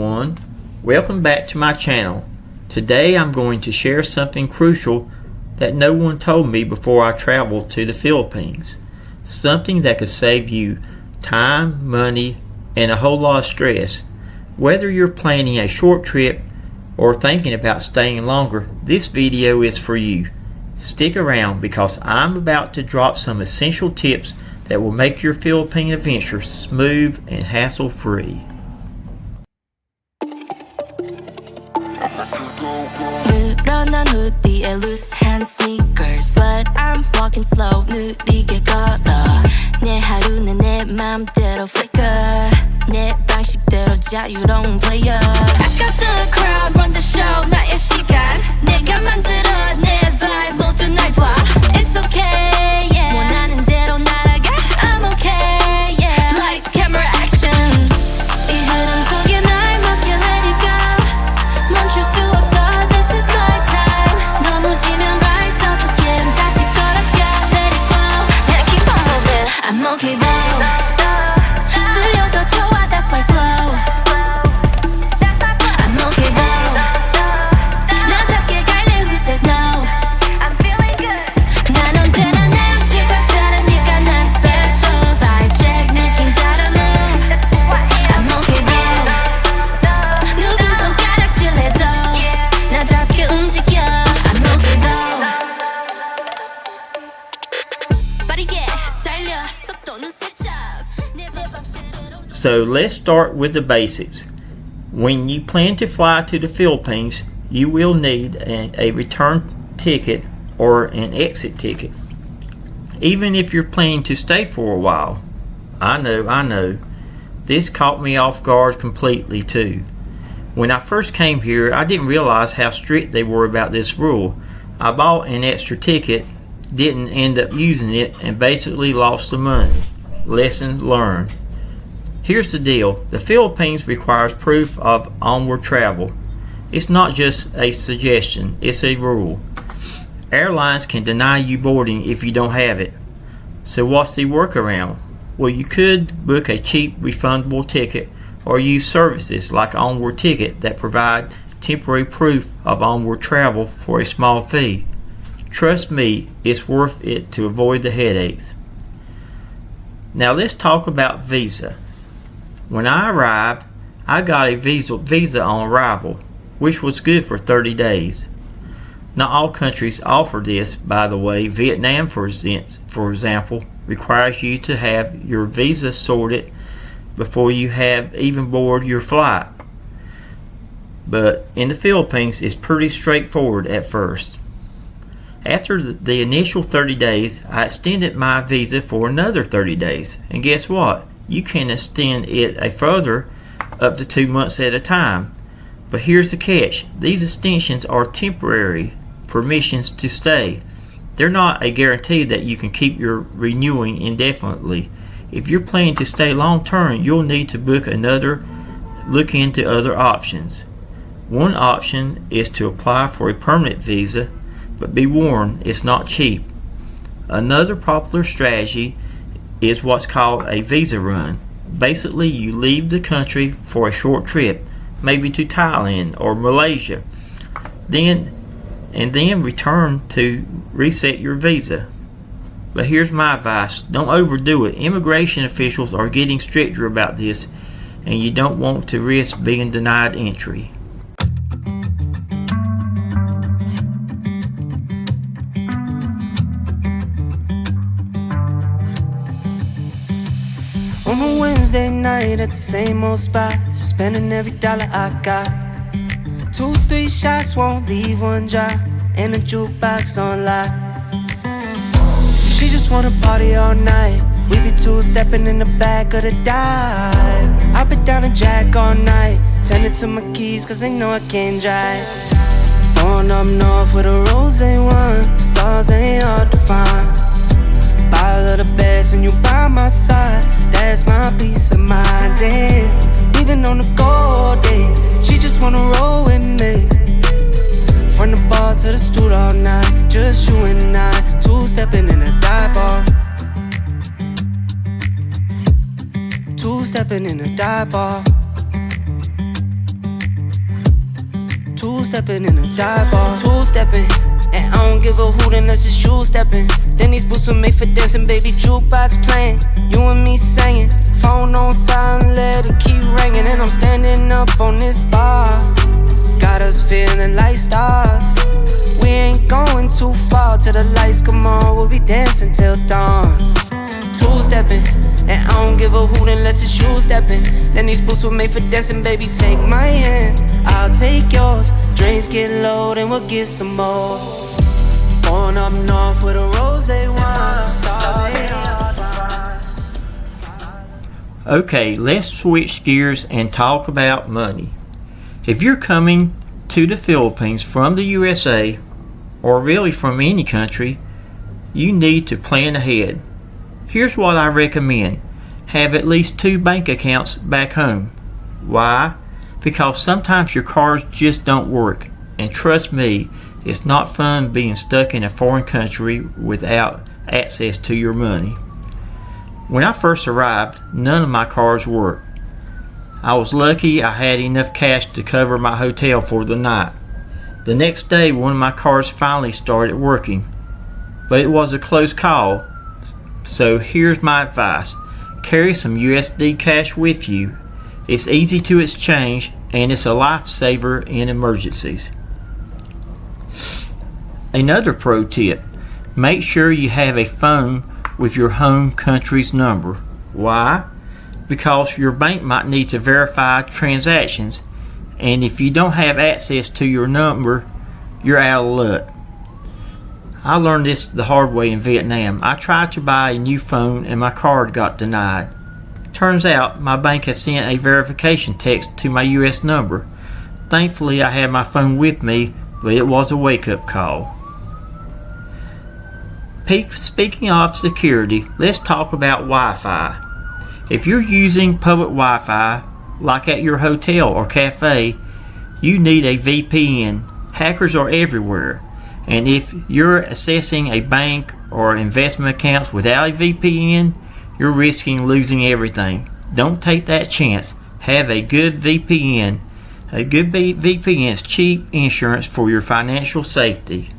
everyone, welcome back to my channel. Today I'm going to share something crucial that no one told me before I traveled to the Philippines. Something that could save you time, money, and a whole lot of stress. Whether you're planning a short trip or thinking about staying longer, this video is for you. Stick around because I'm about to drop some essential tips that will make your Philippine adventure smooth and hassle-free. 늘어난 hoodie에 loose hand sneakers But I'm walking slow 느리게 걸어 내 하루는 내 맘대로 flicker 내 방식대로 자유로운 player I got the crowd run the show 나의 시간 내가 만들어 내 vibe 모두 날 봐 It's okay yeah 원하는 대로 날아가 I'm okay yeah Lights camera action 이 흐름 속에 날 맡겨 let it go 멈출 수 없어 This is my time 넘어지면 rise up again 다시 걸어가 let it go Yeah keep on moving I'm okay though 들려도 좋아 that's my flow I'm okay though 나답게 갈래 who says no I'm feeling good 난 언제나 남들과 다르니까 난 special vibe check 느낌 다른 move I'm okay though 누구 손가락질해도 나답게 움직여 I'm okay though 빠르게 달려 속도는 switch up 내 밤새대로 So let's start with the basics. When you plan to fly to the Philippines, you will need a return ticket or an exit ticket. Even if you're planning to stay for a while. I know. This caught me off guard completely too. When I first came here, I didn't realize how strict they were about this rule. I bought an extra ticket, didn't end up using it, and basically lost the money. Lesson learned. Here's the deal. The Philippines requires proof of onward travel. It's not just a suggestion, it's a rule. Airlines can deny you boarding if you don't have it. So what's the workaround? Well, you could book a cheap refundable ticket or use services like Onward Ticket that provide temporary proof of onward travel for a small fee. Trust me, it's worth it to avoid the headaches. Now let's talk about visa. When I arrived, I got a visa on arrival, which was good for 30 days. Not all countries offer this, by the way. Vietnam, for example, requires you to have your visa sorted before you have even board your flight. But in the Philippines, it's pretty straightforward at first. After the initial 30 days, I extended my visa for another 30 days. And guess what? You can extend it a further up to 2 months at a time. But here's the catch. These extensions are temporary permissions to stay. They're not a guarantee that you can keep your renewing indefinitely. If you're planning to stay long term, you'll need to look into other options. One option is to apply for a permanent visa, but be warned, it's not cheap. Another popular strategy is what's called a visa run. Basically, you leave the country for a short trip, maybe to Thailand or Malaysia, then return to reset your visa. But here's my advice, don't overdo it. Immigration officials are getting stricter about this, and you don't want to risk being denied entry. On a Wednesday night at the same old spot, spending every dollar I got. 2, 3 shots won't leave one dry, and a jukebox on lock. She just wanna party all night. We be two-stepping in the back of the dive. I've been down and Jack all night, tending to my keys cause they know I can't drive. Going up north with a rose one, stars ain't hard to find. Bottle of the best and you by my side, that's my peace of mind. Damn, we been on the go day, she just wanna roll with me. From the bar to the stool all night, just you and I, two-stepping in a dive bar. Two-stepping in a dive bar. two-stepping in a dive bar. Two-stepping, and I don't give a hoot unless it's you stepping. Then these boots were made for dancing, baby, jukebox playing. You and me singing, phone on silent, let it keep ringing. And I'm standing up on this bar, got us feeling like stars. We ain't going too far till the lights come on. We'll be dancing till dawn. Two-stepping, and I don't give a hoot unless it's you stepping. Then these boots were made for dancing, baby, take my hand, I'll take yours. Drinks get low, then we'll get some more. On up north with a rosé wine. Okay, let's switch gears and talk about money. If you're coming to the Philippines from the USA, or really from any country, you need to plan ahead. Here's what I recommend. Have at least 2 bank accounts back home. Why? Because sometimes your cards just don't work. And trust me, it's not fun being stuck in a foreign country without access to your money. When I first arrived, none of my cards worked. I was lucky I had enough cash to cover my hotel for the night. The next day, one of my cards finally started working. But it was a close call. So here's my advice. Carry some USD cash with you. It's easy to exchange and it's a lifesaver in emergencies. Another pro tip. Make sure you have a phone with your home country's number. Why? Because your bank might need to verify transactions, and if you don't have access to your number, you're out of luck. I learned this the hard way in Vietnam. I tried to buy a new phone and my card got denied. Turns out my bank had sent a verification text to my US number. Thankfully I had my phone with me, but it was a wake-up call. Speaking of security, let's talk about Wi-Fi. If you're using public Wi-Fi, like at your hotel or cafe, you need a VPN. Hackers are everywhere. And if you're accessing a bank or investment accounts without a VPN, you're risking losing everything. Don't take that chance. Have a good VPN. A good VPN is cheap insurance for your financial safety.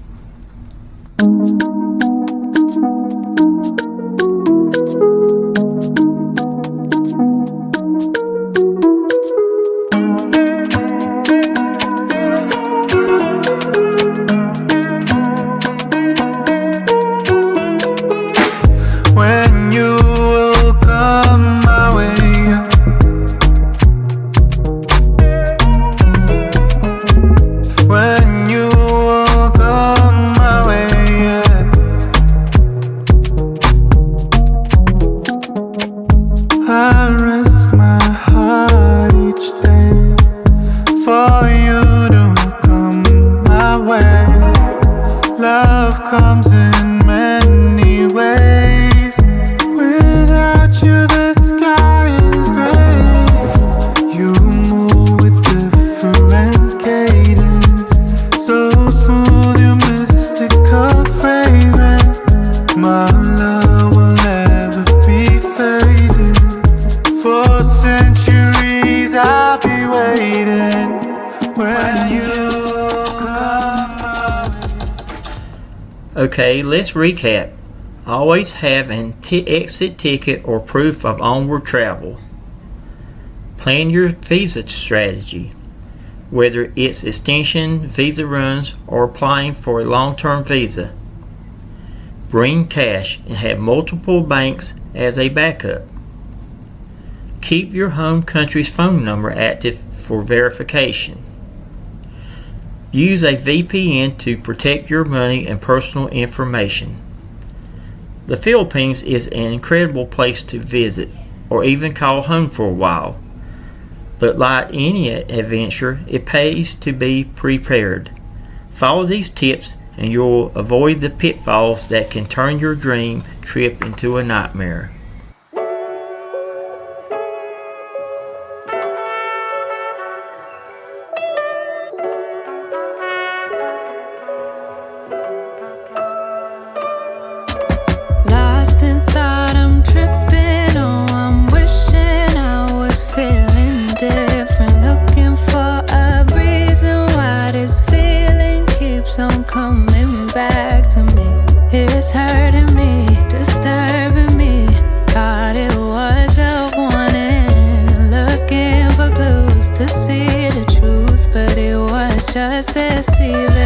Okay, let's recap. Always have an exit ticket or proof of onward travel. Plan your visa strategy, whether it's extension visa runs or applying for a long-term visa. Bring cash and have multiple banks as a backup. Keep your home country's phone number active for verification. Use a VPN to protect your money and personal information. The Philippines is an incredible place to visit or even call home for a while. But like any adventure, it pays to be prepared. Follow these tips and you'll avoid the pitfalls that can turn your dream trip into a nightmare. Lost in thought, I'm tripping. Oh, I'm wishing I was feeling different. Looking for a reason why this feels It's hurting me, disturbing me. Thought it was a warning, looking for clues to see the truth, but it was just deceiving.